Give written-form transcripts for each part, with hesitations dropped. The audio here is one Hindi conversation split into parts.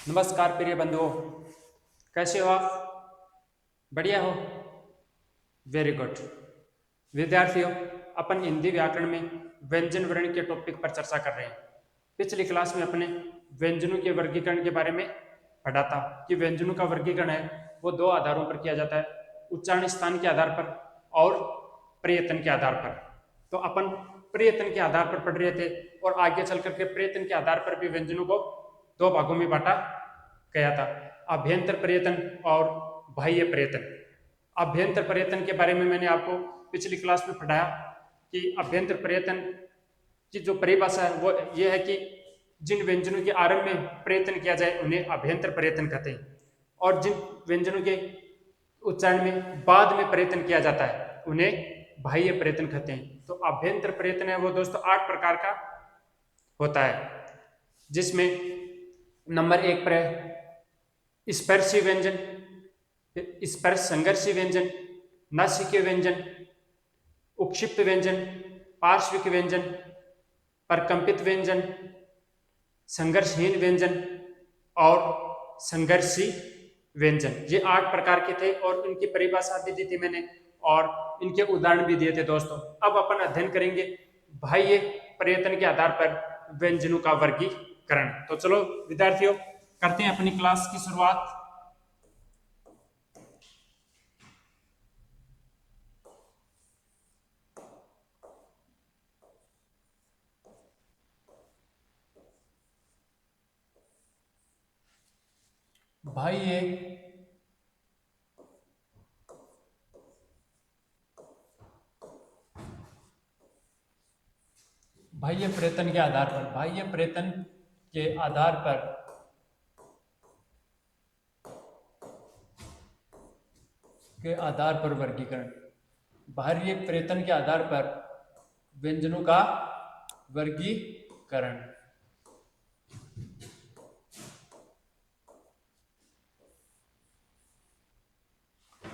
नमस्कार प्रिय बंधुओं, कैसे हो आप? बढ़िया हो? Very good. विद्यार्थियों, अपन हिंदी व्याकरण में व्यंजन वर्ण के टॉपिक पर चर्चा कर रहे हैं। पिछली क्लास में अपने व्यंजनों के वर्गीकरण के बारे में पढ़ा था कि व्यंजनों का वर्गीकरण है वो दो आधारों पर किया जाता है, उच्चारण स्थान के आधार पर और प्रयत्न के आधार पर। तो अपन प्रयत्न के आधार पर पढ़ रहे थे और आगे चल करके प्रयत्न के आधार पर भी व्यंजनों को दो भागों में बांटा गया था, अभ्यंतर प्रयत्न और बाह्य प्रयत्न। अभ्यंतर प्रयत्न के बारे में मैंने आपको पिछली क्लास में पढ़ाया कि अभ्यंतर प्रयत्न की जो परिभाषा है वो ये है कि जिन व्यंजनों के आरंभ में प्रयत्न किया जाए उन्हें अभ्यंतर प्रयत्न कहते हैं, और जिन व्यंजनों के उच्चारण में बाद में प्रयत्न किया जाता है उन्हें बाह्य प्रयत्न कहते हैं। तो अभ्यंतर प्रयत्न है वो दोस्तों 8 प्रकार का होता है, जिसमें नंबर 1 पर स्पर्शी व्यंजन, स्पर्श संघर्षी व्यंजन, नासिकीय व्यंजन, उक्षिप्त व्यंजन, पार्श्विक व्यंजन, परकंपित व्यंजन, संघर्षहीन व्यंजन और संघर्षी व्यंजन। ये 8 प्रकार के थे और इनकी परिभाषा भी दी थी मैंने और इनके उदाहरण भी दिए थे दोस्तों। अब अपन अध्ययन करेंगे बाह्य प्रयत्न के आधार पर व्यंजनों का वर्गीकरण। तो चलो विद्यार्थियों, करते हैं अपनी क्लास की शुरुआत। बाह्य बाह्य प्रयत्न के आधार पर, बाह्य प्रयत्न के आधार पर वर्गीकरण। बाह्य प्रयत्न के आधार पर व्यंजनों का वर्गीकरण।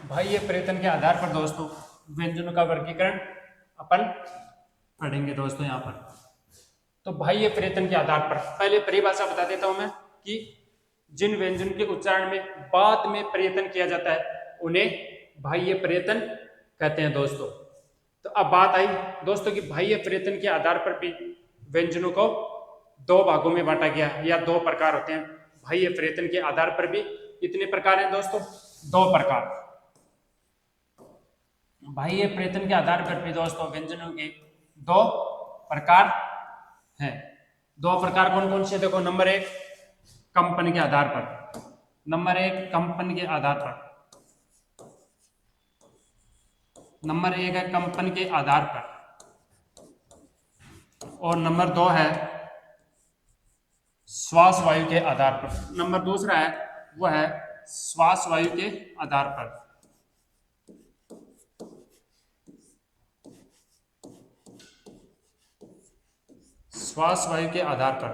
बाह्य प्रयत्न के आधार पर दोस्तों व्यंजनों का वर्गीकरण अपन पढ़ेंगे दोस्तों। यहाँ पर तो बाह्य प्रयत्न के आधार पर पहले परिभाषा बता देता हूं मैं कि जिन व्यंजन के उच्चारण में बाद में प्रयत्न किया जाता है उन्हें बाह्य प्रयत्न कहते हैं दोस्तों। तो अब बात आई दोस्तों कि बाह्य प्रयत्न के आधार पर भी व्यंजनों को दो भागों में बांटा गया या दो प्रकार होते हैं। बाह्य प्रयत्न के आधार पर भी कितने प्रकार हैं दोस्तों? 2 प्रकार। बाह्य प्रयत्न के आधार पर भी दोस्तों व्यंजनों के 2 प्रकार हैं। 2 प्रकार कौन कौन से? देखो, नंबर 1 कंपन के आधार पर, नंबर 1 कंपन के आधार पर, नंबर 1 है कंपन के आधार पर और नंबर 2 है श्वास वायु के आधार पर। नंबर दूसरा है वो है श्वास वायु के आधार पर। श्वास वायु के आधार पर।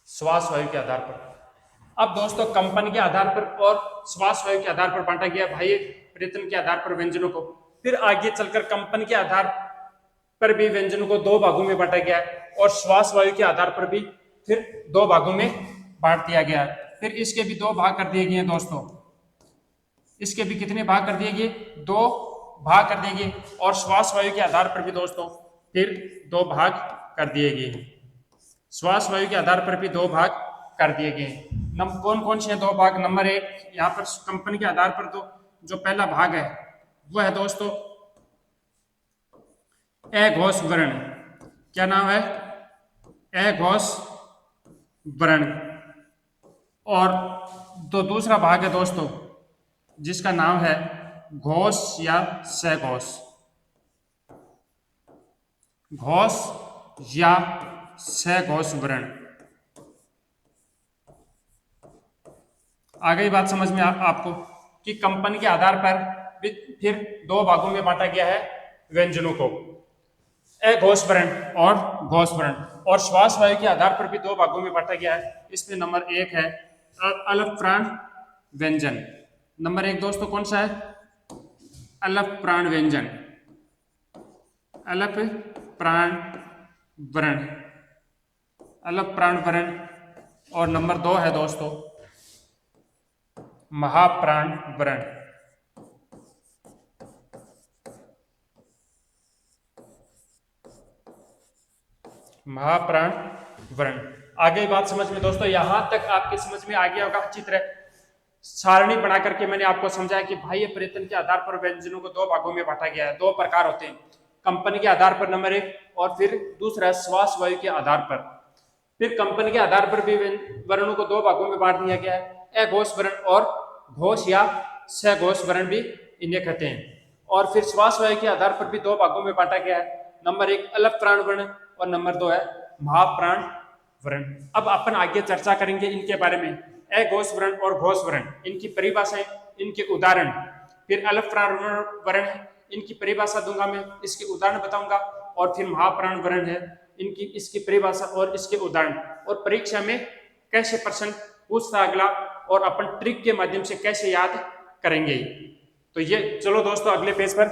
श्वास वायु के आधार पर। अब दोस्तों कंपन के आधार पर और श्वास वायु के आधार पर बांटा गया बाह्य प्रयत्न के आधार पर व्यंजनों को। फिर आगे चलकर कंपन के आधार पर भी व्यंजनों को 2 भागों में बांटा गया और श्वास वायु के आधार पर भी फिर 2 भागों में बांट दिया गया। फिर इसके भी 2 भाग कर दिए गए दोस्तों। इसके भी कितने भाग कर दिए गए? 2 भाग कर दिए गए और श्वास वायु के आधार पर भी दोस्तों फिर 2 भाग कर दिए गए। श्वास वायु के आधार पर भी 2 भाग कर दिए गए। कौन कौन से 2 भाग? नंबर 1 यहाँ पर कंपन के आधार पर तो जो पहला भाग है वो है दोस्तों अघोष वर्ण। क्या नाम है? अघोष वर्ण। और तो दूसरा भाग है दोस्तों जिसका नाम है घोष या सघोष। घोष या सघोष वर्ण। आ गई बात समझ में आपको कि कंपन के आधार पर फिर 2 भागों में बांटा गया है व्यंजनों को, अघोष वर्ण और घोष वर्ण। और श्वास वायु के आधार पर भी 2 भागों में बांटा गया है। इसमें नंबर 1 है अलप प्राण व्यंजन। नंबर 1 दोस्तों कौन सा है? अलप प्राण व्यंजन। अलप प्राण वर्ण, अलग प्राण वर्ण। और नंबर 2 है दोस्तों महाप्राण वर्ण। महाप्राण वर्ण। आगे बात समझ में दोस्तों, यहां तक आपके समझ में आ गया होगा अच्छी तरह। सारणी बना करके मैंने आपको समझाया कि बाह्य प्रयत्न के आधार पर व्यंजनों को 2 भागों में बांटा गया है। 2 प्रकार होते हैं, कंपन के आधार पर नंबर 1, और फिर दूसरा श्वास वायु के आधार पर। फिर कंपन के आधार पर भी वर्णों को 2 भागों में बांट दिया गया है, अघोष वर्ण और घोष या सघोष वर्ण भी इन्हें कहते हैं। और फिर श्वास वायु के आधार पर भी 2 भागों में बांटा गया है, नंबर 1 अलग प्राण वर्ण और नंबर 2 है महाप्राण वर्ण। अब अपन आगे चर्चा करेंगे इनके बारे में, अघोष वर्ण और घोष वर्ण, इनकी परिभाषाएं, इनके उदाहरण। फिर अलग प्राण वर्ण है, इनकी परिभाषा दूंगा मैं, इसके उदाहरण बताऊंगा। और फिर महाप्राण वर्ण है, इनकी इसकी परिभाषा और इसके उदाहरण, और परीक्षा में कैसे प्रश्न पूछता अगला, और अपन ट्रिक के माध्यम से कैसे याद करेंगे। तो ये चलो दोस्तों अगले पेज पर।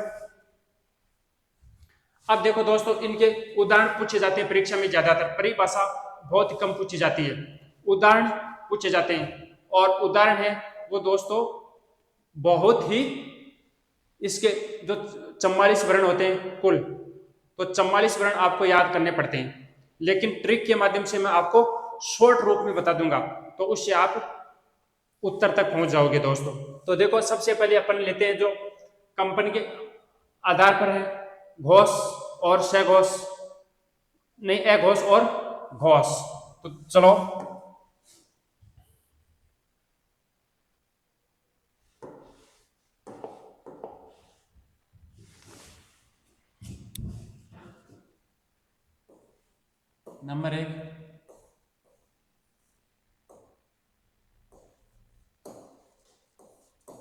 अब देखो दोस्तों, इनके उदाहरण पूछे जाते हैं परीक्षा में, ज्यादातर परिभाषा बहुत कम पूछी जाती है, उदाहरण पूछे जाते हैं। और उदाहरण है वो दोस्तों बहुत ही, इसके जो 44 वर्ण होते हैं कुल, तो 44 वर्ण आपको याद करने पड़ते हैं, लेकिन ट्रिक के माध्यम से मैं आपको शॉर्ट रूप में बता दूंगा, तो उससे आप उत्तर तक पहुंच जाओगे दोस्तों। तो देखो सबसे पहले अपन लेते हैं जो कंपन के आधार पर है, घोष और सघोष, नहीं अघोष और घोष। तो चलो नंबर 1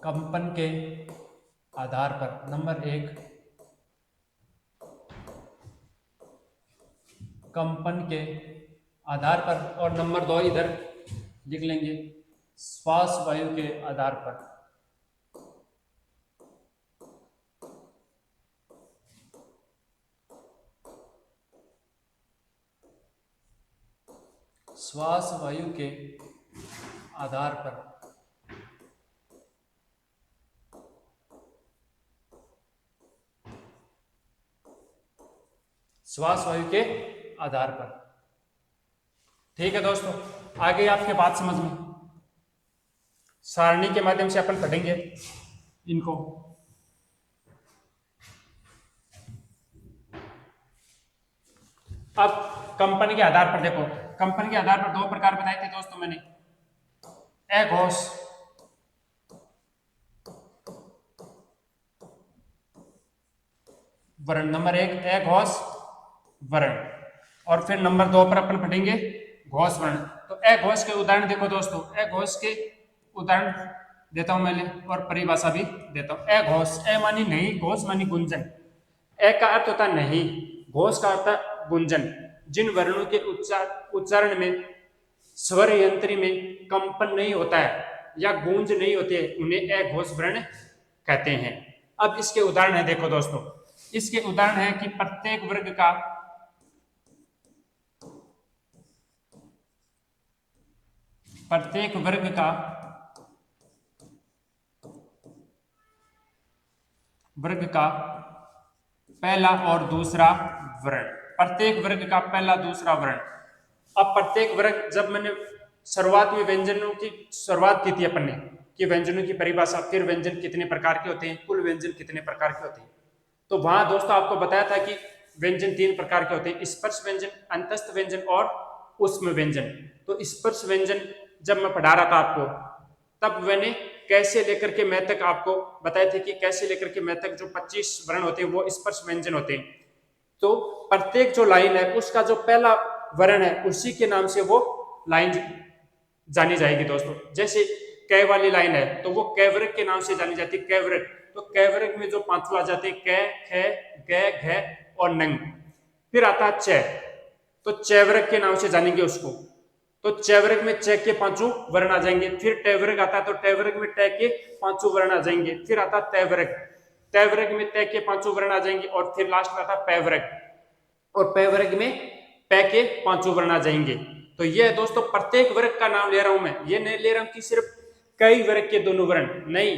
कंपन के आधार पर, नंबर 1 कंपन के आधार पर, और नंबर 2 इधर लिख लेंगे श्वास वायु के आधार पर। श्वास वायु के आधार पर, श्वास वायु के आधार पर। ठीक है दोस्तों, आगे आपके बात समझ में, सारणी के माध्यम से अपन पढ़ेंगे इनको। अब कंपन के आधार पर देखो, कंपन के आधार पर 2 प्रकार बताए थे दोस्तों मैंने, अघोष वर्ण, नंबर 1 अघोष वर्ण, और फिर नंबर 2 पर अपन पढ़ेंगे घोष वर्ण। तो अघोष के उदाहरण देखो दोस्तों, अघोष के उदाहरण देता हूं मैं, और परिभाषा भी देता हूं। अघोष, अ मानी नहीं, घोष मानी गुंजन। अ का अर्थ होता नहीं, घोष का अर्थ गुंजन। जिन वर्णों के उच्चारण में स्वर यंत्री में कंपन नहीं होता है या गूंज नहीं होती है, उन्हें अघोष वर्ण कहते हैं। अब इसके उदाहरण है देखो दोस्तों, इसके उदाहरण है कि प्रत्येक वर्ग का पहला और दूसरा वर्ण, प्रत्येक वर्ग का पहला दूसरा वर्ण। अब प्रत्येक वर्ग, जब मैंने शुरुआत में व्यंजनों की शुरुआत की थी अपन ने, कि व्यंजनों की परिभाषा, फिर व्यंजन कितने प्रकार के होते हैं, कुल व्यंजन कितने प्रकार के होते हैं, तो वहां दोस्तों आपको बताया था कि व्यंजन 3 प्रकार के होते हैं, स्पर्श व्यंजन, अंतस्थ व्यंजन और उष्म व्यंजन। तो स्पर्श व्यंजन जब मैं पढ़ा रहा था आपको, तब मैंने कैसे लेकर के मैं तक आपको बताए थे कि कैसे लेकर के मैं तक जो 25 वर्ण होते हैं वो स्पर्श व्यंजन होते हैं। तो प्रत्येक जो लाइन है उसका जो पहला वर्ण है उसी के नाम से वो लाइन जानी जाएगी दोस्तों। जैसे कै वाली लाइन है तो वो कैवरक के नाम से जानी जाती है, कैवरक। तो कैवरक में जो 5 आ जाते हैं, कै, ख, ग, घ और नंग। फिर आता है च, तो चैवरक के नाम से जानेंगे उसको। तो चैवरक में च के 5 वर्ण आ जाएंगे। फिर टैवरक आता है तो टैवरक में ट के 5 वर्ण आ जाएंगे। फिर आता तैवरक, तैवरक में त के 5 वर्ण आ जाएंगे। और फिर लास्ट में आता पैवरक। और प वर्ग में प के पांचों वर्ण आ जाएंगे। तो ये है दोस्तों प्रत्येक वर्ग का नाम ले रहा हूं मैं, ये नहीं ले रहा हूं कि सिर्फ कई वर्ग के दोनों वर्ण, नहीं,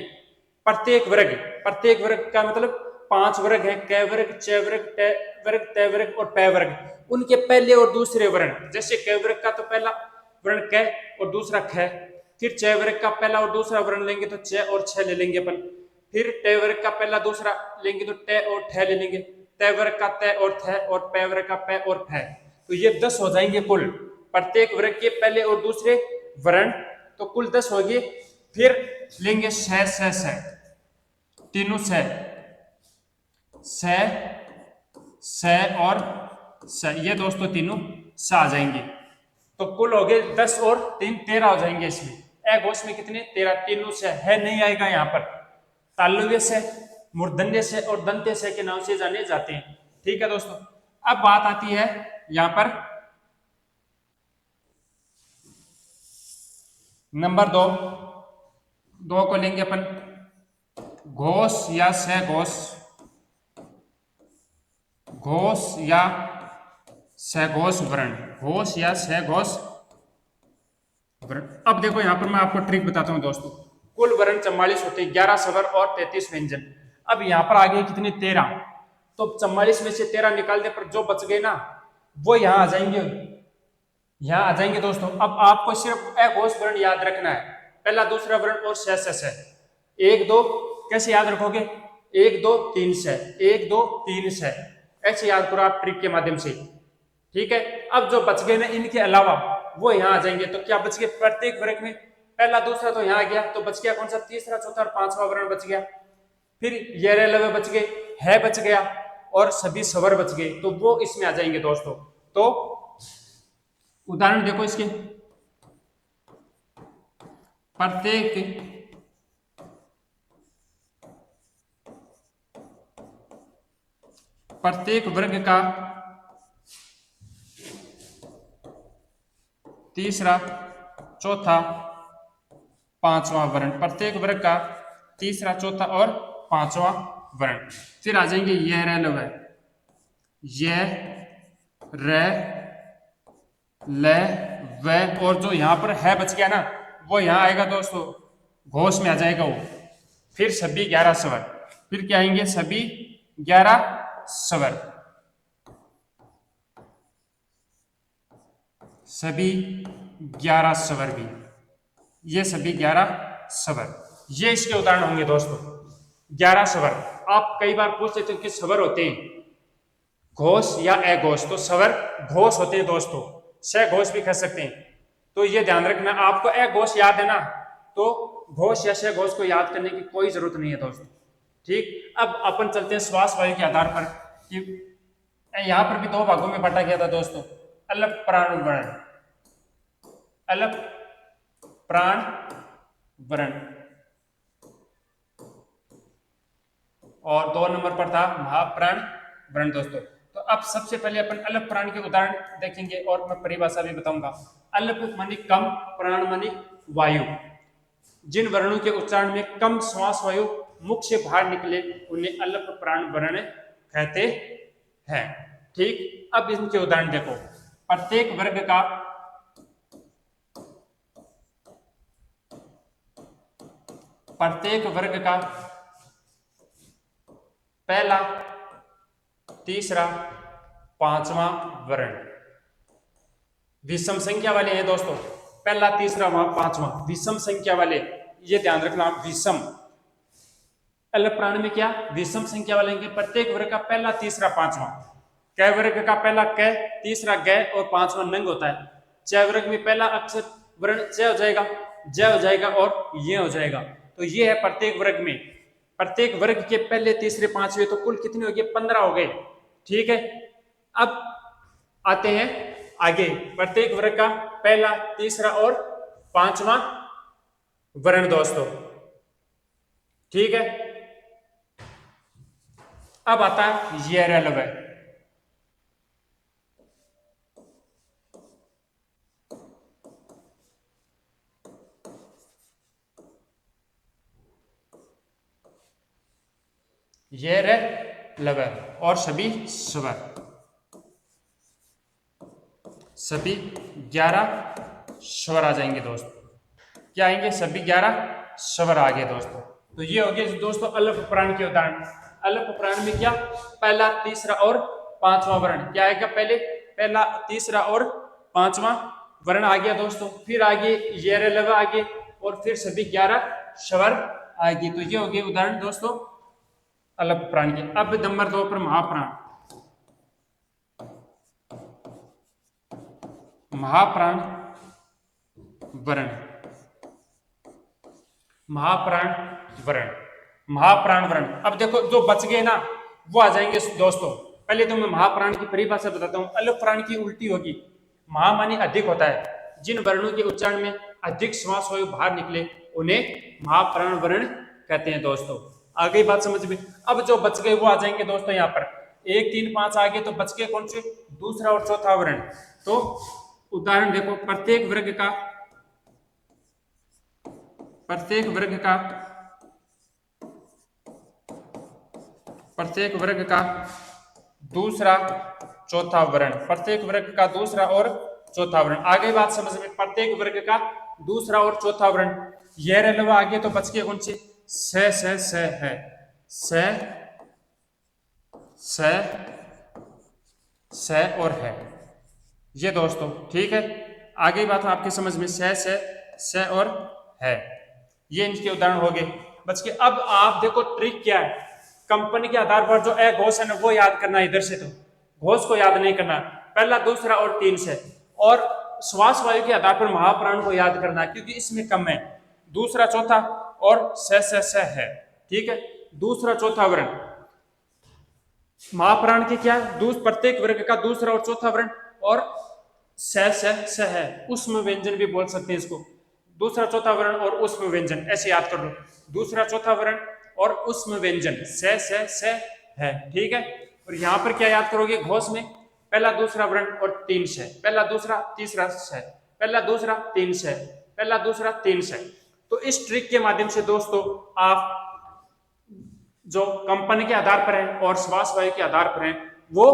प्रत्येक वर्ग। प्रत्येक वर्ग का मतलब 5 वर्ग है, क वर्ग, च वर्ग, ट वर्ग, त वर्ग और प वर्ग, उनके पहले और दूसरे वर्ण। जैसे क वर्ग का तो पहला वर्ण क और दूसरा ख, फिर च वर्ग का पहला और दूसरा वर्ण लेंगे तो च और छ ले लेंगे अपन, फिर ट वर्ग का पहला दूसरा लेंगे तो ट और ठ ले लेंगे, त वर्ग का त और थ और प वर्ग का प और फ। तो ये 10 हो जाएंगे कुल, प्रत्येक वर्ग के पहले और दूसरे वर्ण, तो कुल 10 हो गए। फिर लेंगे स, तीनों स और स, ये दोस्तों तीनों स आ जाएंगे। तो कुल हो गए 10 और 3 13 हो जाएंगे इसमें। ए घोष में कितने 13, तीनों से है नहीं आएगा यहाँ पर, तालव्य से, मूर्धन्य से और दंत्य से के नाम से जाने जाते हैं। ठीक है दोस्तों, अब बात आती है यहाँ पर नंबर 2, 2 को लेंगे अपन घोष या सघोष, घोष या सघोष वर्ण, घोष या सघोष वर्ण। अब देखो यहाँ पर मैं आपको ट्रिक बताता हूँ दोस्तों, कुल वर्ण 44 होते हैं, 11 स्वर और 33 व्यंजन। अब यहाँ पर आ गए कितने 13, तो 44 में से 13 निकाल दे, पर जो बच गए ना वो यहाँ आ जाएंगे, यहाँ आ जाएंगे दोस्तों। अब आपको सिर्फ अघोष वर्ण याद रखना है, पहला दूसरा वर्ण और से। 1 2 कैसे याद रखोगे, 1 2 3 से, 1 2 3 से, ऐसे याद करो आप ट्रिक के माध्यम से। ठीक है, अब जो बच गए ना इनके अलावा वो यहाँ आ जाएंगे। तो क्या बच गए, प्रत्येक वर्ग में पहला दूसरा तो यहाँ आ गया, तो बच गया कौन सा, तीसरा चौथा और पांचवा वर्ण बच गया। फिर ये रेलवे बच गए, है बच गया और सभी स्वर बच गए, तो वो इसमें आ जाएंगे दोस्तों। तो उदाहरण देखो इसके, प्रत्येक वर्ग का तीसरा चौथा पांचवा वर्ण, प्रत्येक वर्ग का तीसरा चौथा और पांचवा वर्ण। फिर आ जाएंगे यह रह लो, यह र ल व, और जो यहाँ पर है बच गया ना वो यहाँ आएगा दोस्तों, घोष में आ जाएगा वो। फिर सभी 11 स्वर, फिर क्या आएंगे, सभी 11 स्वर, सभी 11 स्वर भी, ये सभी 11 स्वर, ये इसके उदाहरण होंगे दोस्तों। 11 स्वर, आप कई बार पूछ लेते हो कि स्वर होते हैं घोष या अघोष, तो स्वर घोष होते हैं दोस्तों, सघोष भी कह सकते हैं। तो ये ध्यान रखना, आपको अघोष याद है ना, तो घोष या सघोष को याद करने की कोई जरूरत नहीं है दोस्तों। ठीक, अब अपन चलते हैं श्वास वायु के आधार पर, कि यहां पर भी 2 भागों में बांटा गया था दोस्तों, अलग प्राण वर्ण, अलग प्राण वर्ण, और 2 नंबर पर था महाप्राण वर्ण दोस्तों। तो अब सबसे पहले अपन अलग प्राण के उदाहरण देखेंगे और मैं परिभाषा भी बताऊंगा। अलग मानी कम, प्राण मानी वायु, जिन वर्णों के उच्चारण में कम श्वास वायु मुख से बाहर निकले उन्हें अलग प्राण वर्ण कहते हैं। ठीक, अब इनके उदाहरण देखो, प्रत्येक वर्ग का पहला तीसरा पांचवा वर्ण विषम संख्या वाले हैं दोस्तों, पहला तीसरा पांचवा विषम संख्या वाले, ये ध्यान रखना विषम। अलग प्राण में क्या, विषम संख्या वाले हैं, प्रत्येक वर्ग का पहला तीसरा पांचवा। क वर्ग का पहला क, तीसरा ग और पांचवा नंग होता है। च वर्ग में पहला अक्षर वर्ण च हो जाएगा, ज हो जाएगा और ये हो जाएगा। तो ये है प्रत्येक वर्ग में, प्रत्येक वर्ग के पहले तीसरे पांचवे, तो कुल कितने हो गए, 15 हो गए। ठीक है, अब आते हैं आगे, प्रत्येक वर्ग का पहला तीसरा और पांचवा वर्ण दोस्तों। ठीक है, अब आता है ये रेलव, ये रे लव और सभी स्वर। सभी 11 स्वर आ जाएंगे दोस्तों। क्या आएंगे? सभी 11 स्वर आ गए दोस्तों। तो ये हो गए दोस्तों अल्प प्राण के उदाहरण। अल्प प्राण में क्या? पहला, तीसरा और पांचवा वर्ण क्या आएगा? पहला, तीसरा और पांचवा वर्ण आ गया दोस्तों। फिर आगे येरलवा आ गए और फिर सभी 11 स्वर आएगी। तो ये हो गए उदाहरण दोस्तों अल्प प्राण के। अब नंबर 2 पर महाप्राण। महाप्राण वर्ण। महाप्राण वर्ण। महाप्राण वर्ण। अब देखो जो बच गए ना वो आ जाएंगे दोस्तों। पहले तो मैं महाप्राण की परिभाषा बताता हूं। अल्प प्राण की उल्टी होगी। महा मानी अधिक होता है। जिन वर्णों के उच्चारण में अधिक श्वास वायु बाहर निकले उन्हें महाप्राण वर्ण कहते हैं दोस्तों। आ गई बात समझ में? अब जो बच गए वो आ जाएंगे दोस्तों यहाँ पर 1 3 5 आ गए। तो बच गए कौन से? दूसरा और चौथा वर्ण। तो उदाहरण देखो, प्रत्येक वर्ग का दूसरा चौथा वर्ण। प्रत्येक वर्ग का दूसरा और चौथा वर्ण। आगे बात समझ में? प्रत्येक वर्ग का दूसरा और चौथा वर्ण। यह रेलवा आगे तो बच गए कौन से? स है। स और है। ये दोस्तों ठीक है। आगे बात आपके समझ में? स और है। ये इनके उदाहरण हो गए। बच के अब आप देखो ट्रिक क्या है। कंपनी के आधार पर जो ए घोष है ना वो याद करना है। इधर से तो घोष को याद नहीं करना। पहला, दूसरा और 3 से। और श्वास वायु के आधार पर महाप्राण को याद करना है क्योंकि इसमें कम है। दूसरा चौथा और स है। ठीक है। दूसरा चौथा वर्ण महाप्राण के क्या है? प्रत्येक वर्ग का दूसरा और चौथा वर्ण और स है। उष्म व्यंजन भी बोल सकते हैं इसको। दूसरा चौथा वर्ण और उष्म व्यंजन ऐसे याद कर लो। दूसरा चौथा वर्ण और उष्म व्यंजन स है। ठीक है। और यहां पर क्या याद करोगे? घोष में पहला, दूसरा वर्ण और 3 से। पहला, दूसरा, तीसरा से। पहला, दूसरा, 3 से। पहला, दूसरा, 3 से। तो इस ट्रिक के माध्यम से दोस्तों आप जो कंपनी के आधार पर है और श्वास वायु के आधार पर है वो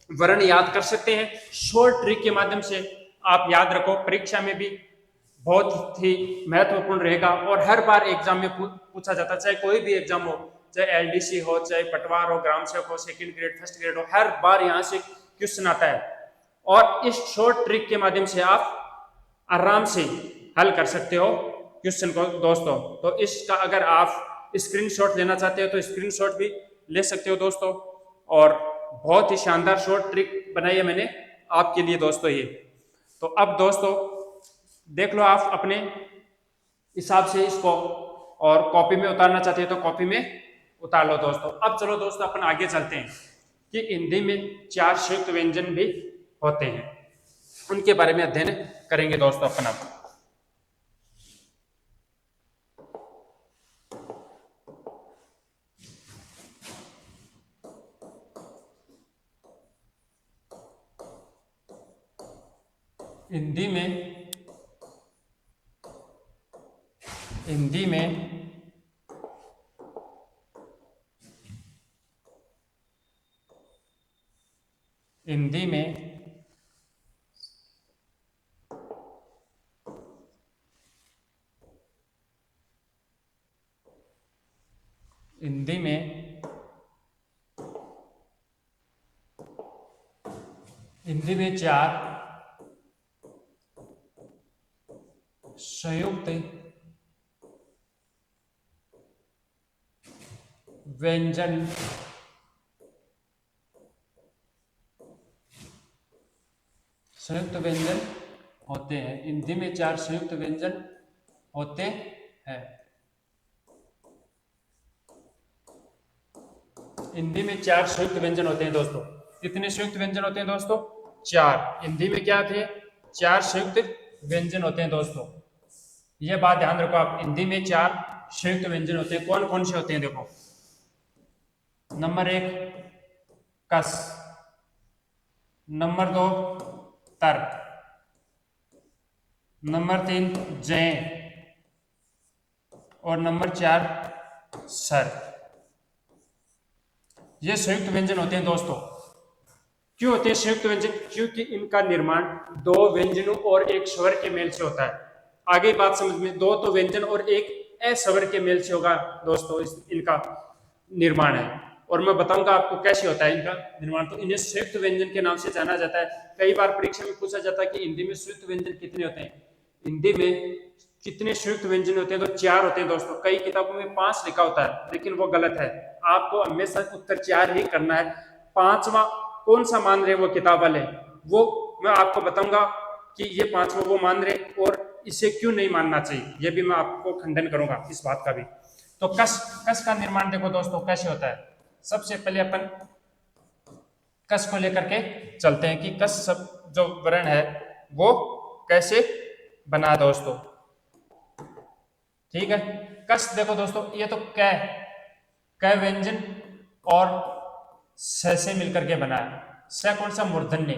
वर्ण याद कर सकते हैं। शॉर्ट ट्रिक के माध्यम से आप याद रखो। परीक्षा में भी बहुत ही महत्वपूर्ण रहेगा और हर बार एग्जाम में पूछा जाता है। चाहे कोई भी एग्जाम हो, चाहे एलडीसी हो, चाहे पटवार हो, ग्राम सेवक हो, सेकंड ग्रेड, फर्स्ट ग्रेड हो, हर बार यहाँ से क्वेश्चन आता है। और इस शॉर्ट ट्रिक के माध्यम से आप आराम से हल कर सकते हो क्वेश्चन को दोस्तों। तो इसका अगर आप स्क्रीनशॉट लेना चाहते हो तो स्क्रीनशॉट भी ले सकते हो दोस्तों। और बहुत ही शानदार शॉर्ट ट्रिक बनाई है मैंने आपके लिए दोस्तों ये। तो अब दोस्तों देख लो आप अपने हिसाब से इसको, और कॉपी में उतारना चाहते हो तो कॉपी में उतार लो दोस्तों। अब चलो दोस्तों अपन आगे चलते हैं कि हिंदी में 4 संयुक्त व्यंजन भी होते हैं, उनके बारे में अध्ययन करेंगे दोस्तों अपन। अब हिंदी में हिंदी में 4 संयुक्त व्यंजन होते हैं। हिंदी में 4 संयुक्त व्यंजन होते हैं। हिंदी में 4 संयुक्त व्यंजन होते हैं दोस्तों। कितने संयुक्त व्यंजन होते हैं दोस्तों? 4। हिंदी में क्या थे? 4 संयुक्त व्यंजन होते हैं दोस्तों। यह बात ध्यान रखो आप। हिंदी में 4 संयुक्त व्यंजन होते हैं। कौन कौन से होते हैं देखो। नंबर 1 कस, नंबर 2 तर, नंबर 3 जय और नंबर 4 सर। ये संयुक्त व्यंजन होते हैं दोस्तों। क्यों होते हैं संयुक्त व्यंजन? क्योंकि इनका निर्माण दो व्यंजनों और एक स्वर के मेल से होता है। आगे बात समझ में, दो तो व्यंजन और एक अस्वर के मेल से होगा दोस्तों इनका निर्माण है। और मैं बताऊंगा आपको कैसे होता है इनका निर्माण। तो इन्हें संयुक्त व्यंजन के नाम से जाना जाता है। कई बार परीक्षा में पूछा जाता है कि हिंदी में संयुक्त व्यंजन कितने होते हैं। हिंदी में कितने संयुक्त व्यंजन होते हैं? तो 4 होते हैं दोस्तों। कई किताबों में 5 लिखा होता है, लेकिन वो गलत है। आपको हमेशा उत्तर 4 ही करना है। पांचवा कौन सा मान रहे वो किताब वाले, वो मैं आपको बताऊंगा कि ये पांचवा वो मान रहे और इसे क्यों नहीं मानना चाहिए, ये भी मैं आपको खंडन करूंगा इस बात का भी। तो कस कस का निर्माण देखो दोस्तों कैसे होता है। सबसे पहले अपन कस को लेकर के चलते हैं कि कस सब जो वर्ण है वो कैसे बना दोस्तों। ठीक है, कस देखो दोस्तों, ये तो क व्यंजन और स से मिलकर के बना है। स कौन सा? मूर्धन्य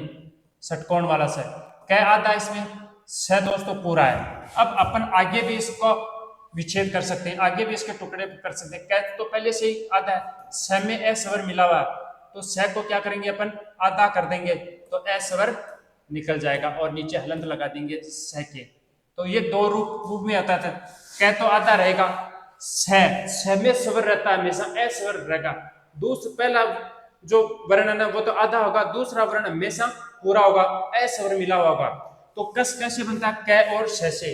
षटकोण वाला स। क आधा इसमें, स दोस्तों पूरा है। अब अपन आगे भी इसको विच्छेद कर सकते हैं, आगे भी इसके टुकड़े कर सकते हैं। क तो पहले से ही आधा है, स में ए स्वर मिला हुआ है, तो स को क्या करेंगे अपन? आधा कर देंगे, तो ए स्वर निकल जाएगा और नीचे हलंत लगा देंगे स के। तो ये दो रूप में आता था। क तो आधा रहेगा, स में स्वर रहता है हमेशा, ए स्वर रहेगा। दूसरा पहला जो वर्ण है ना वो तो आधा होगा, दूसरा वर्ण हमेशा पूरा होगा, ए स्वर मिला हुआ होगा। तो कस कैसे बनता है? क और श से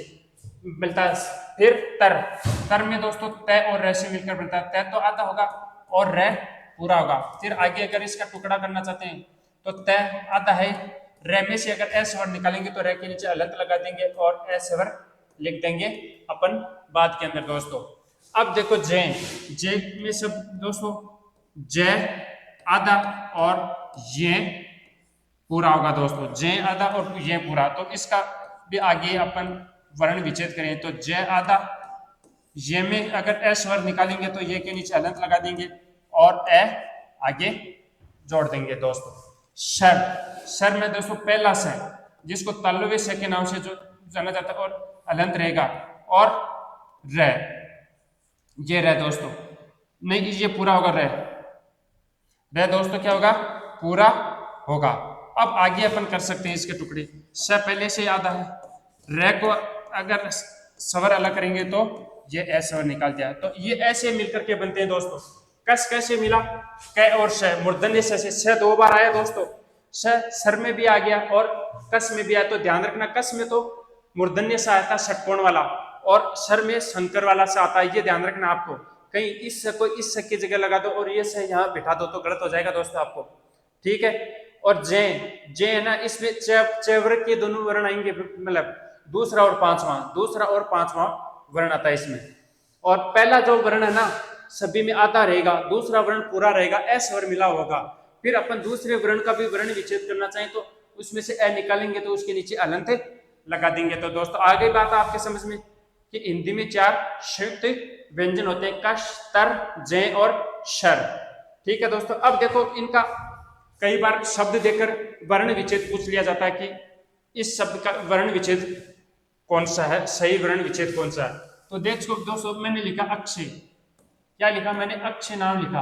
मिलता है। फिर तर में दोस्तों त और र से मिलकर बनता है। त तो आधा होगा और र पूरा होगा। फिर आगे अगर इसका टुकड़ा करना चाहते हैं तो त आधा है, र में से अगर ए स्वर निकालेंगे तो र के नीचे अलंत लगा देंगे और ए स्वर लिख देंगे अपन बाद के अंदर दोस्तों। अब देखो जय में सब दोस्तों जय आधा और ये पूरा होगा दोस्तों, जय आधा और ये पूरा। तो इसका भी आगे अपन वर्ण विच्छेद करें तो जय आधा, ये में अगर ए स्वर निकालेंगे तो ये के नीचे अलंत लगा देंगे और ए आगे जोड़ देंगे दोस्तों। शर में दोस्तों पहला स जिसको तल्लवे स के नाम से जो जाना जाता है और अलंत रहेगा, और र ये रह दोस्तों, नहीं ये पूरा होगा, रह दोस्तों क्या होगा? पूरा होगा। अब आगे अपन कर सकते हैं इसके टुकड़े। स पहले से आधा है, र को अगर स्वर अलग करेंगे तो ये ए स्वर निकाल दिया, तो ये ऐसे मिलकर के बनते हैं दोस्तों। कस कैसे मिला? क और श, मूर्धन्य स से स 2 बार आया दोस्तों, स सर में भी आ गया और कस में भी आया। तो ध्यान रखना कस में तो मूर्धन्य सा आता है षटकोण वाला, और सर में शंकर वाला सा आता है, ये ध्यान रखना आपको। कहीं इस को इस की जगह लगा दो और ये से यहाँ बिठा दो तो गलत हो जाएगा दोस्तों आपको। ठीक है, और जय है ना, इसमें चैवर के दोनों वर्ण आएंगे, मतलब दूसरा और पांचवा वर्ण आता है इसमें। और पहला जो वर्ण है ना सभी में आता रहेगा, दूसरा वर्ण पूरा रहेगा, ए स्वर मिला होगा। फिर अपन दूसरे वर्ण का भी वर्ण विच्छेद करना चाहें तो उसमें से ए निकालेंगे तो उसके नीचे अलंत लगा देंगे। तो दोस्तों आगे बात आपके समझ में कि हिंदी में 4 संयुक्त व्यंजन होते हैं, कश, तर, जय और शर। ठीक है दोस्तों, अब देखो इनका कई बार शब्द देकर वर्ण विच्छेद पूछ लिया जाता है कि इस शब्द का वर्ण विच्छेद कौन सा है, सही वर्ण विच्छेद कौन सा है। तो देखो दोस्तों मैंने लिखा अक्षय, क्या लिखा मैंने? अक्षय नाम लिखा।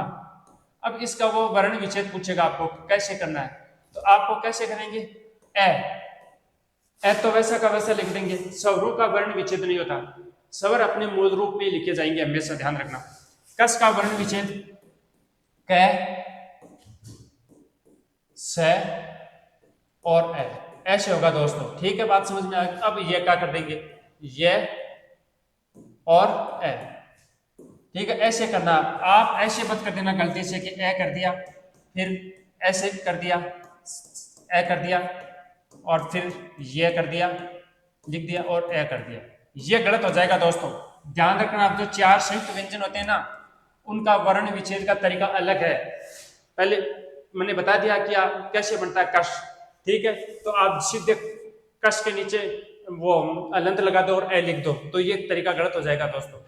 अब इसका वो वर्ण विच्छेद पूछेगा आपको कैसे करना है, तो आपको कैसे करेंगे? ए तो वैसा का वैसा लिख देंगे, स्वरों का वर्ण विच्छेद नहीं होता, स्वर अपने मूल रूप में लिखे जाएंगे हमेशा, ध्यान रखना। कस का वर्ण विच्छेद क, स और ए ऐसे होगा दोस्तों। ठीक है, बात समझ में आ गई। अब ये क्या कर देंगे? ये और ए। ठीक है, ऐसे करना, आप ऐसे मत कर देना गलती से कि ए कर दिया फिर ऐसे कर दिया, ए कर दिया और फिर ये कर दिया, लिख दिया और ए कर दिया, ये गलत हो जाएगा दोस्तों। ध्यान रखना, आप जो 4 संयुक्त व्यंजन होते हैं ना उनका वर्ण विच्छेद का तरीका अलग है। पहले मैंने बता दिया कि आप कैसे बनता है कश। ठीक है, तो आप सीधे कश के नीचे वो अलंत लगा दो और ए लिख दो, तो ये तरीका गलत हो जाएगा दोस्तों।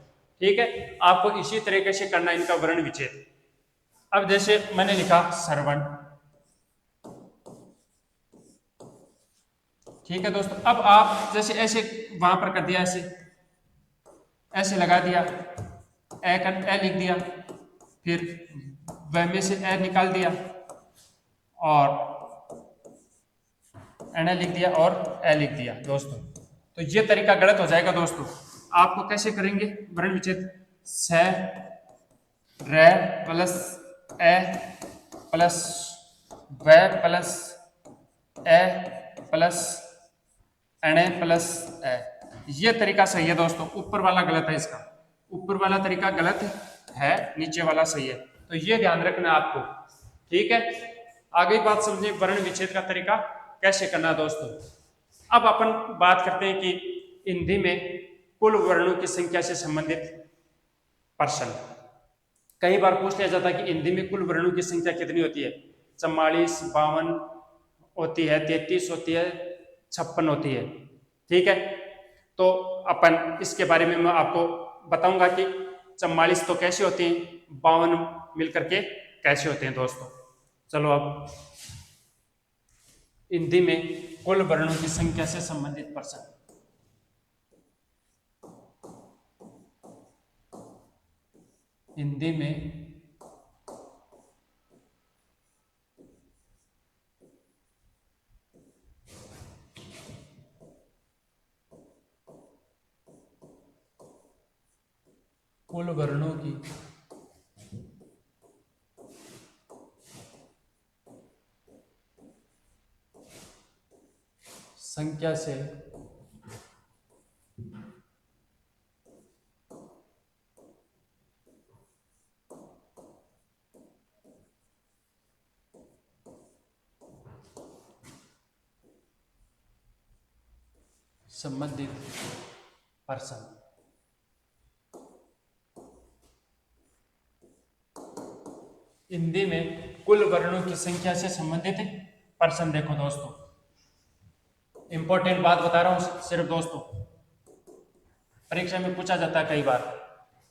ठीक है, आपको इसी तरीके से करना इनका वर्ण विच्छेद। अब जैसे मैंने लिखा श्रवण, ठीक है दोस्तों। अब आप जैसे ऐसे वहां पर कर दिया, ऐसे लगा दिया, ए लिख दिया, फिर वह में से ए निकाल दिया और एन लिख दिया और ए लिख दिया दोस्तों। तो ये तरीका गलत हो जाएगा दोस्तों। आपको कैसे करेंगे वर्ण विच्छेद? से रे प्लस ए प्लस व प्लस ए प्लस एन प्लस ए, ये तरीका सही है दोस्तों। ऊपर वाला गलत है, इसका ऊपर वाला तरीका गलत है, नीचे वाला सही है। तो ये ध्यान रखना आपको, ठीक है। आगे बात समझे वर्ण विच्छेद का तरीका कैसे करना है दोस्तों। अब अपन बात करते हैं कि हिंदी में कुल वर्णों की संख्या से संबंधित प्रश्न कई बार पूछ लिया जाता है कि हिंदी में कुल वर्णों की संख्या कितनी होती है? 44, 52 होती है, 33 होती है, 56 होती है, ठीक है। तो अपन इसके बारे में मैं आपको बताऊंगा कि 44 तो कैसे होती हैं, 52 मिलकर के कैसे होते हैं दोस्तों। चलो अब हिंदी में कुल वर्णों की संख्या से संबंधित प्रश्न। हिंदी में कुल वर्णों की संख्या से संबंधित प्रश्न। हिंदी में कुल वर्णों की संख्या से संबंधित प्रश्न देखो दोस्तों, इंपॉर्टेंट बात बता रहा हूं सिर्फ दोस्तों, परीक्षा में पूछा जाता है कई बार।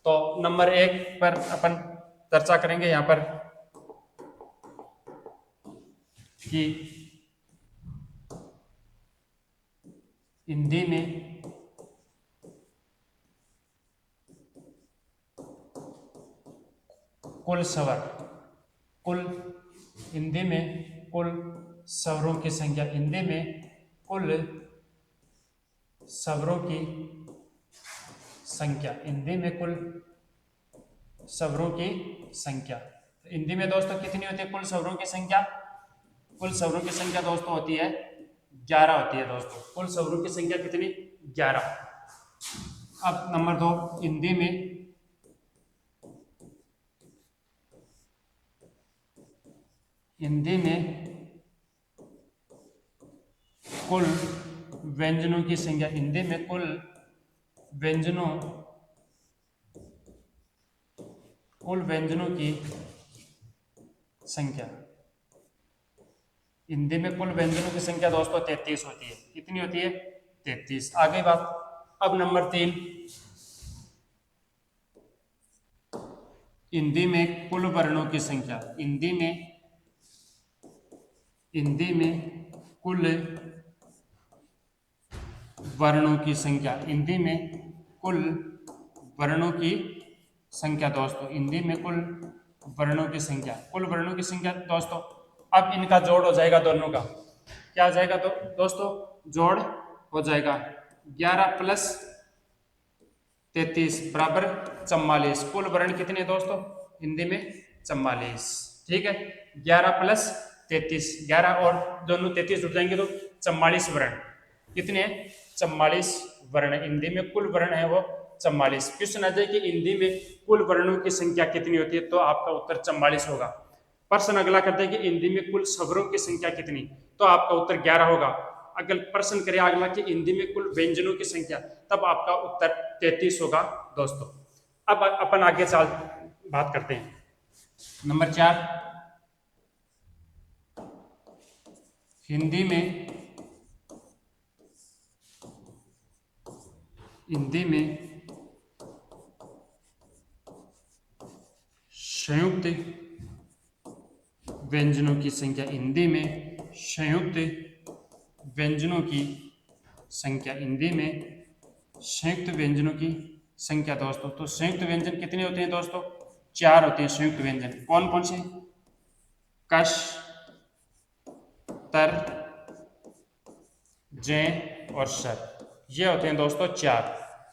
तो नंबर 1 पर अपन चर्चा करेंगे यहां पर कि हिंदी में कुल स्वर, कुल हिंदी में कुल स्वरों की संख्या, हिंदी में कुल स्वरों की संख्या, हिंदी में कुल स्वरों की संख्या। हिंदी में दोस्तों कितनी होती है कुल स्वरों की संख्या? कुल स्वरों की संख्या दोस्तों होती है 11 होती है दोस्तों। कुल स्वरों की संख्या कितनी? 11। अब नंबर 2, हिंदी में कुल व्यंजनों की संख्या, हिंदी में कुल व्यंजनों की संख्या, हिंदी में कुल व्यंजनों की संख्या दोस्तों 33 होती है। कितनी होती है? 33। आगे बात, अब नंबर 3, हिंदी में कुल वर्णों की संख्या, हिंदी में कुल वर्णों की संख्या, हिंदी में कुल वर्णों की संख्या दोस्तों, हिंदी में कुल वर्णों की संख्या, कुल वर्णों की संख्या दोस्तों। अब इनका जोड़ हो जाएगा दोनों का, क्या हो जाएगा दोस्तों? जोड़ हो जाएगा 11 प्लस 33 बराबर 44। कुल वर्ण कितने दोस्तों हिंदी में? 44, ठीक है। 11 प्लस 33, 11 और दोनों 33 जुड़ जाएंगे तो 44 वर्ण। कितने? 44 वर्ण हिंदी में कुल वर्ण है वो 44। क्वेश्चन आ जाए कि हिंदी में कुल वर्णों की संख्या कितनी होती है, तो आपका उत्तर 44 होगा। प्रश्न अगला करते हैं कि हिंदी में कुल स्वरों की संख्या कितनी, तो आपका उत्तर 11 होगा। अगर प्रश्न करें अगला कि हिंदी में कुल व्यंजनों की संख्या, तब आपका उत्तर 33 होगा दोस्तों। अब अपन आगे चल बात करते हैं। नंबर 4, हिंदी में संयुक्त व्यंजनों की संख्या, हिंदी में संयुक्त व्यंजनों की संख्या, हिंदी में संयुक्त व्यंजनों की संख्या दोस्तों। तो संयुक्त व्यंजन कितने होते हैं दोस्तों? 4 होते हैं संयुक्त व्यंजन। कौन कौन से? कश, तर, जय और शर, ये होते हैं दोस्तों चार।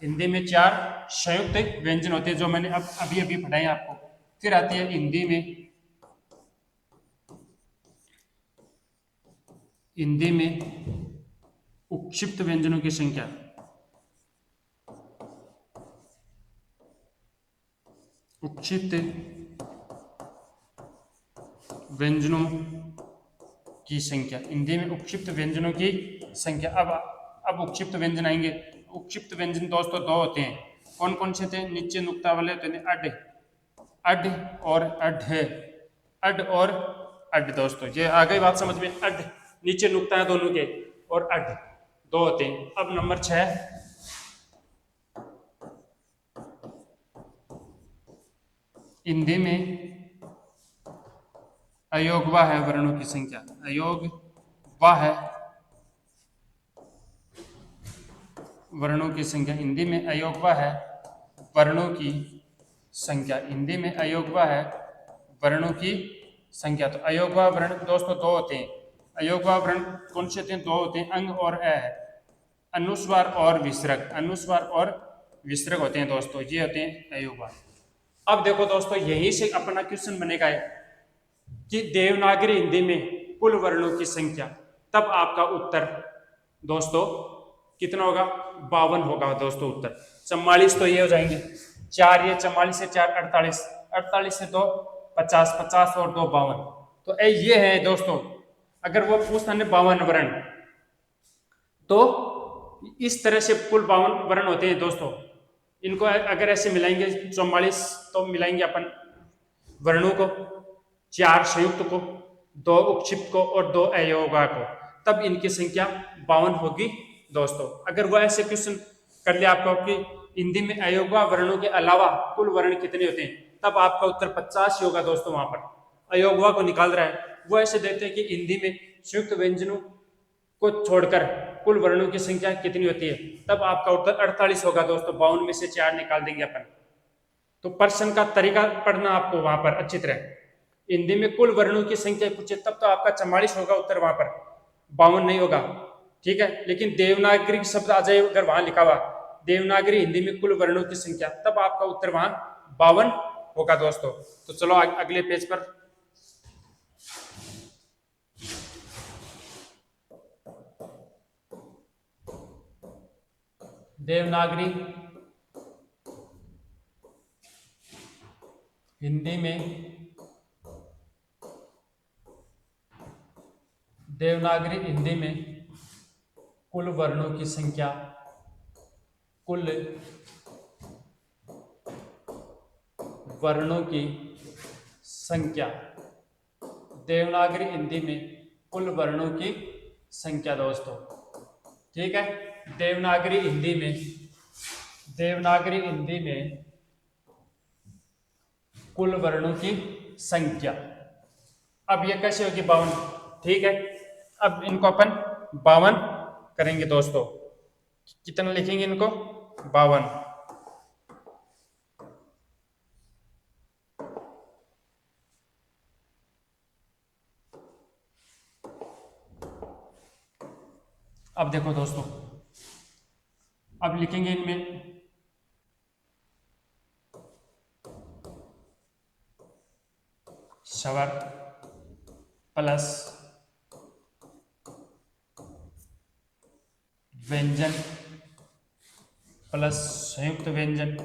हिंदी में चार संयुक्त व्यंजन होते हैं जो मैंने अब अभी अभी पढ़ाए आपको। फिर आती है हिंदी में उपक्षिप्त व्यंजनों की संख्या। उपक्षिप्त व्यंजनों की संख्या, हिंदी में उपक्षिप्त व्यंजनों की संख्या। अब उपक्षिप्त व्यंजन आएंगे। उपक्षिप्त व्यंजन दोस्तों दो होते हैं। कौन कौन से थे? नीचे नुक्ता वाले होते हैं अड, अड और अड है, अड और अड। दोस्तों ये आ गई बात समझ में? अड नीचे नुक्ता है दोनों के, और अड दो होते हैं। अब नंबर 6, हिंदी में अयोगवा है वर्णों की संख्या। अयोगवा है वर्णों की संख्या। हिंदी में अयोगवा है वर्णों की संख्या। हिंदी में अयोगवा है वर्णों की संख्या। तो अयोगवा वर्ण दोस्तों दो होते हैं। अयोगवा वर्ण कौन से होते हैं? दो होते हैं, अंग और अ है। अनुस्वार और विसर्ग, अनुस्वार और विसर्ग होते हैं दोस्तों, ये होते हैं अयोगवा। अब देखो दोस्तों, यहीं से अपना क्वेश्चन बनेगा है कि देवनागरी हिंदी में कुल वर्णों की संख्या। तब आपका उत्तर दोस्तों कितना होगा? 52 होगा दोस्तों उत्तर। 44 तो ये हो जाएंगे, 4 ये 44 से 4 48, 48 से 2 50, 50 और 2 52। तो ये है दोस्तों, अगर वो पूछता है 52 वर्ण, तो इस तरह से कुल 52 वर्ण होते हैं दोस्तों। इनको अगर ऐसे मिलाएंगे 44, तो मिलाएंगे अपन वर्णों को, 4 संयुक्त को, 2 उपक्षिप्त को और 2 अयोगा को, तब इनकी संख्या 52 होगी दोस्तों। अगर वो ऐसे क्वेश्चन कर लिया आपको कि हिंदी में अयोगा वर्णों के अलावा कुल वर्ण कितने होते हैं, तब आपका उत्तर 50 ही होगा दोस्तों। वहां पर अयोगा को निकाल रहा है, वो ऐसे देते हैं कि हिंदी में संयुक्त व्यंजनों को छोड़कर कुल वर्णों की संख्या कितनी होती है, तब आपका उत्तर 48 होगा दोस्तों। 52 में से 4 निकाल देंगे अपन। तो प्रश्न का तरीका पढ़ना आपको वहां पर अच्छी तरह। हिंदी में कुल वर्णों की संख्या पूछे तब तो आपका 44 होगा उत्तर, वहां पर 52 नहीं होगा, ठीक है। लेकिन देवनागरी शब्द आ जाए अगर वहां लिखा हुआ देवनागरी हिंदी में कुल वर्णों की संख्या, तब आपका उत्तर वहां 52 होगा दोस्तों। तो चलो अगले पेज पर। देवनागरी हिंदी में, देवनागरी हिंदी में कुल वर्णों की संख्या, कुल वर्णों की संख्या, देवनागरी हिंदी में कुल वर्णों की संख्या दोस्तों, ठीक है। देवनागरी हिंदी में, देवनागरी हिंदी में कुल वर्णों की संख्या। अब ये कैसे होगी? 52, ठीक है। अब इनको अपन 52 करेंगे दोस्तों। कितना लिखेंगे इनको? 52। अब देखो दोस्तों, अब लिखेंगे इनमें स्वर प्लस व्यंजन प्लस संयुक्त व्यंजन,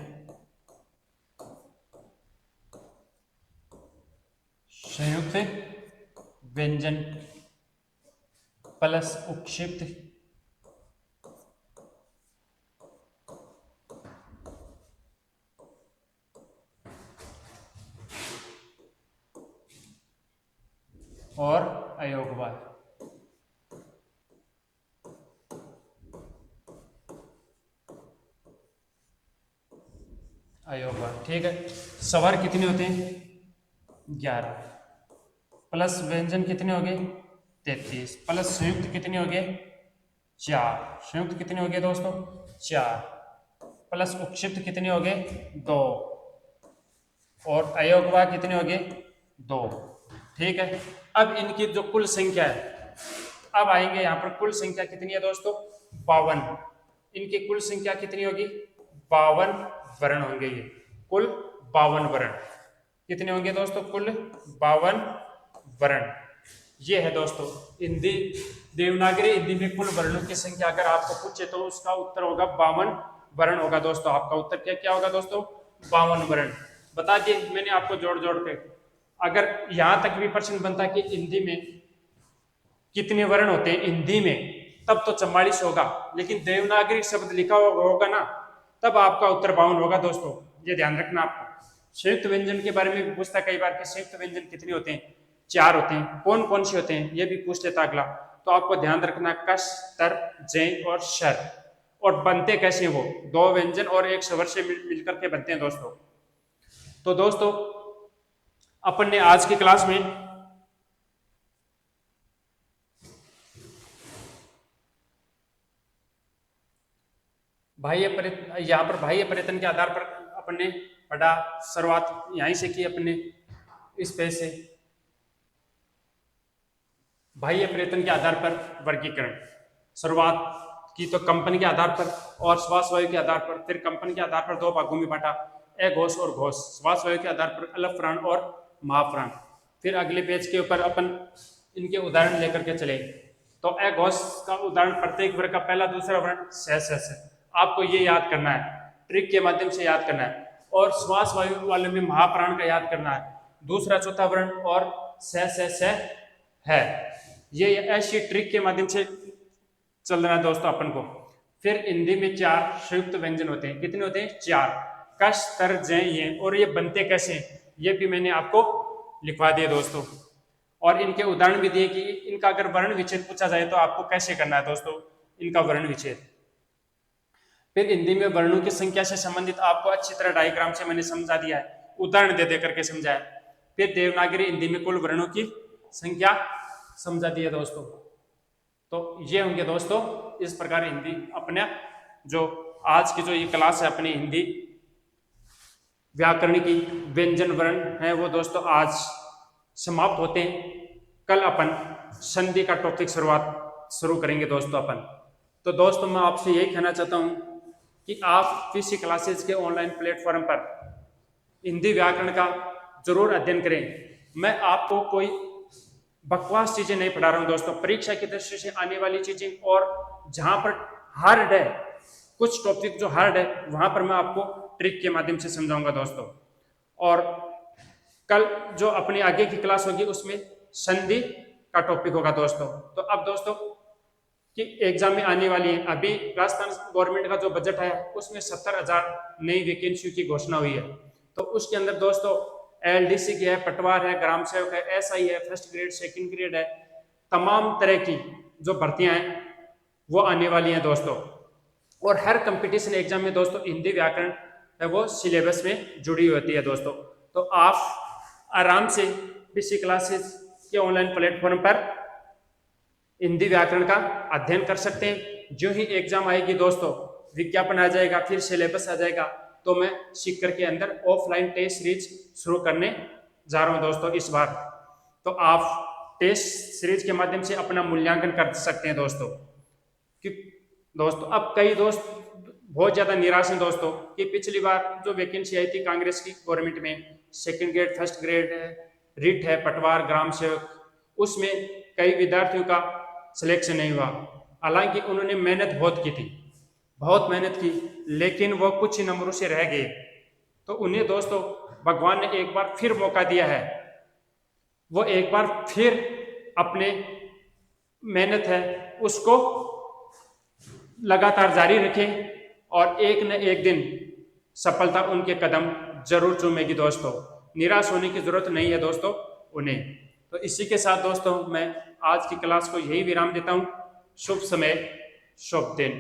संयुक्त व्यंजन प्लस उपक्षिप्त और अयोगवा। अयोगवा, ठीक है। स्वर कितने होते हैं? 11 प्लस व्यंजन कितने हो गए? 33 प्लस संयुक्त कितने हो गए? 4। संयुक्त कितने हो गए दोस्तों? 4 प्लस उपक्षिप्त कितने हो गए? 2 और अयोगवा कितने हो गए? 2, ठीक है। अब इनकी जो कुल संख्या है, अब आएंगे यहाँ पर कुल संख्या कितनी है दोस्तों 52। इनकी कुल संख्या कितनी होगी 52 वर्ण होंगे। ये कुल 52 वर्ण कितने होंगे दोस्तों कुल 52 वर्ण। ये है दोस्तों हिंदी देवनागरी हिंदी में कुल वर्णों की संख्या अगर आपको पूछे तो उसका उत्तर होगा 52 वर्ण होगा दोस्तों। आपका उत्तर क्या क्या होगा दोस्तों 52 वर्ण। बता दिए मैंने आपको जोड़ जोड़ के। अगर यहां तक भी प्रश्न बनता कि हिंदी में कितने वर्ण होते हैं हिंदी में तब तो 44 होगा, लेकिन देवनागरी शब्द लिखा होगा ना तब आपका उत्तर 52 होगा दोस्तों। ये ध्यान रखना आपको। संयुक्त व्यंजन के बारे में भी पूछता कई बार कि संयुक्त व्यंजन कितने होते हैं 4 होते हैं। कौन कौन से होते हैं ये भी पूछ लेता अगला। तो आपको ध्यान रखना कश तर जय और शर। और बनते कैसे वो 2 व्यंजन और 1 स्वर से मिलकर के बनते हैं दोस्तों। तो दोस्तों अपन ने आज की क्लास में यहाँ पर बाह्य परिवर्तन के आधार पर अपन ने पढ़ा। शुरुआत यहीं से की अपने इस पे से बाह्य परिवर्तन के आधार पर वर्गीकरण। शुरुआत की तो कंपन के आधार पर और श्वास वायु के आधार पर, फिर कंपन के आधार पर 2 भागों में बांटा अघोष और घोष। श्वास वायु के आधार पर अलग प्राण और महाप्राण। फिर अगले पेज के ऊपर अपन इनके उदाहरण लेकर के चले। तो अघोष का उदाहरण प्रत्येक वर्ग का पहला दूसरा वर्ण से आपको ये याद करना है, ट्रिक के माध्यम से याद करना है। और श्वास वायु वाले में महाप्राण का याद करना है, दूसरा चौथा वर्ण और से है। ये ऐसी ट्रिक के माध्यम से चल रहा है दोस्तों अपन को। फिर हिंदी में 4 संयुक्त व्यंजन होते हैं। कितने होते हैं 4 कश तर जय ये। और ये बनते कैसे ये भी मैंने आपको लिखवा दिया दोस्तों। और इनके उदाहरण भी दिए कि इनका अगर वर्ण विच्छेद पूछा जाए तो आपको कैसे करना है दोस्तों इनका वर्ण विच्छेद। फिर हिंदी में वर्णों की संख्या से संबंधित आपको अच्छी तरह डायग्राम से मैंने समझा दिया है, उदाहरण दे करके समझाया। फिर देवनागरी हिंदी में कुल वर्णों की संख्या समझा दिया दोस्तों। तो ये होंगे दोस्तों इस प्रकार हिंदी अपने जो आज की जो ये क्लास है अपनी हिंदी व्याकरण की व्यंजन वर्ण है वो दोस्तों आज समाप्त होते हैं। कल अपन संधि का टॉपिक शुरू करेंगे दोस्तों अपन। तो दोस्तों मैं आपसे यही कहना चाहता हूं कि आप पीसी क्लासेस के ऑनलाइन प्लेटफॉर्म पर हिंदी व्याकरण का जरूर अध्ययन करें। मैं आपको कोई बकवास चीजें नहीं पढ़ा रहा हूं दोस्तों। परीक्षा की दृष्टि से आने वाली चीजें और जहां पर हार्ड है कुछ टॉपिक जो हार्ड है वहां पर मैं आपको ट्रिक के माध्यम से समझाऊंगा दोस्तों। और कल जो अपनी आगे की क्लास होगी उसमें संधि का टॉपिक होगा दोस्तों। तो अब दोस्तों कि एग्जाम में आने वाली है, अभी राजस्थान गवर्नमेंट का जो बजट है उसमें 70,000 नई वैकेंसियों की घोषणा हुई है। तो उसके अंदर दोस्तों एलडीसी की है, पटवार है, ग्राम सेवक है, एसआई है, फर्स्ट ग्रेड सेकंड ग्रेड है, तमाम तरह की जो भर्तियां हैं वो आने वाली हैं दोस्तों। और हर कंपटीशन एग्जाम में दोस्तों हिंदी व्याकरण है वो सिलेबस में जुड़ी होती है दोस्तों। तो आप आराम से पीसी क्लासेस के ऑनलाइन प्लेटफॉर्म पर हिंदी व्याकरण का अध्ययन कर सकते हैं। जो ही एग्जाम आएगी दोस्तों विज्ञापन आ जाएगा, फिर सिलेबस आ जाएगा, तो मैं सीकर के अंदर ऑफलाइन टेस्ट सीरीज शुरू करने जा रहा हूं दोस्तों इस बार। तो आप टेस्ट सीरीज के माध्यम से अपना मूल्यांकन कर सकते हैं दोस्तों। कि दोस्तों अब कई दोस्त बहुत ज्यादा निराश हैं दोस्तों कि पिछली बार जो वैकेंसी आई थी कांग्रेस की गवर्नमेंट में सेकंड ग्रेड फर्स्ट ग्रेड है, रिट है, पटवार, ग्राम सेवक, उसमें कई विद्यार्थियों का सिलेक्शन नहीं हुआ। हालांकि उन्होंने मेहनत बहुत मेहनत की, लेकिन वो कुछ ही नंबरों से रह गए। तो उन्हें दोस्तों भगवान ने एक बार फिर मौका दिया है, वो एक बार फिर अपने मेहनत है उसको लगातार जारी रखें और एक न एक दिन सफलता उनके कदम जरूर चूमेगी दोस्तों। निराश होने की जरूरत नहीं है दोस्तों उन्हें। तो इसी के साथ दोस्तों मैं आज की क्लास को यही विराम देता हूं। शुभ समय, शुभ दिन।